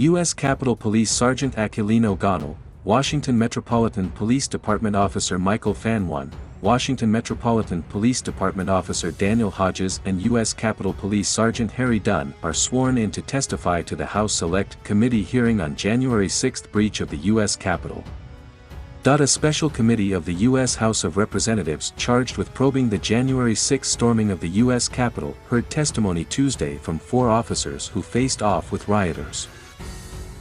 U.S. Capitol Police Sergeant Aquilino Gonal, Washington Metropolitan Police Department Officer Michael Fanone, Washington Metropolitan Police Department Officer Daniel Hodges and U.S. Capitol Police Sergeant Harry Dunn are sworn in to testify to the House Select Committee hearing on January 6 breach of the U.S. Capitol. A special committee of the U.S. House of Representatives charged with probing the January 6 storming of the U.S. Capitol heard testimony Tuesday from 4 officers who faced off with rioters.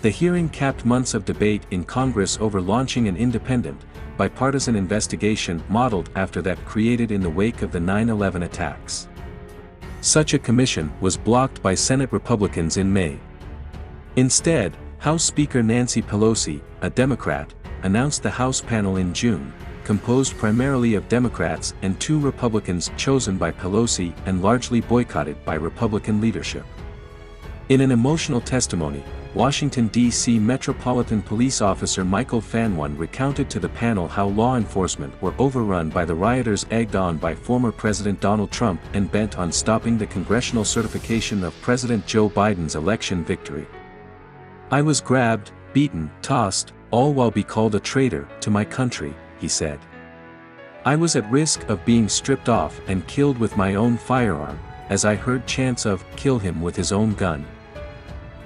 The hearing capped months of debate in Congress over launching an independent, bipartisan investigation modeled after that created in the wake of the 9/11 attacks. Such a commission was blocked by Senate Republicans in May. Instead, House Speaker Nancy Pelosi, a Democrat, announced the House panel in June, composed primarily of Democrats and 2 Republicans chosen by Pelosi and largely boycotted by Republican leadership. In an emotional testimony, Washington, D.C. Metropolitan Police Officer Michael Fanone recounted to the panel how law enforcement were overrun by the rioters egged on by former President Donald Trump and bent on stopping the congressional certification of President Joe Biden's election victory. "I was grabbed, beaten, tossed, all while being called a traitor to my country," he said. "I was at risk of being stripped off and killed with my own firearm, as I heard chants of, 'Kill him with his own gun.'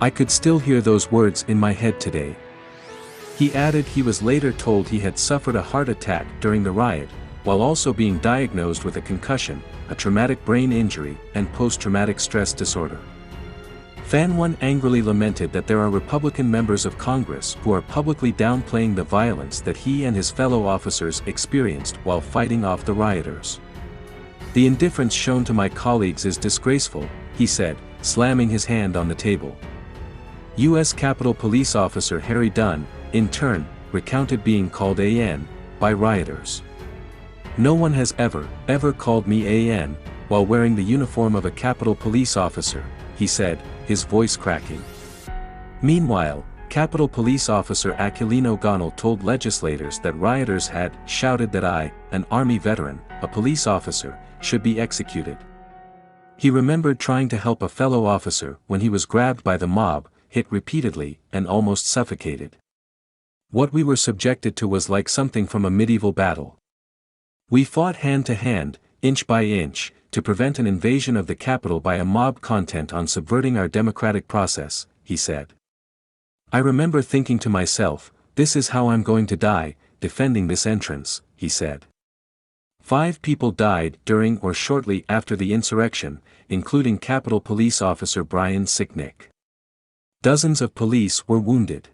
I could still hear those words in my head today." He added he was later told he had suffered a heart attack during the riot, while also being diagnosed with a concussion, a traumatic brain injury, and post-traumatic stress disorder. Fanone angrily lamented that there are Republican members of Congress who are publicly downplaying the violence that he and his fellow officers experienced while fighting off the rioters. "The indifference shown to my colleagues is disgraceful," he said, slamming his hand on the table. U.S. Capitol Police Officer Harry Dunn, in turn, recounted being called AN by rioters. "No one has ever called me AN, while wearing the uniform of a Capitol Police officer," he said, his voice cracking. Meanwhile, Capitol Police Officer Aquilino Gonal told legislators that rioters had shouted that I, an Army veteran, a police officer, should be executed. He remembered trying to help a fellow officer when he was grabbed by the mob, hit repeatedly, and almost suffocated. "What we were subjected to was like something from a medieval battle. We fought hand to hand, inch by inch, to prevent an invasion of the Capitol by a mob content on subverting our democratic process," he said. "I remember thinking to myself, this is how I'm going to die, defending this entrance," he said. 5 people died during or shortly after the insurrection, including Capitol Police Officer Brian Sicknick. Dozens of police were wounded.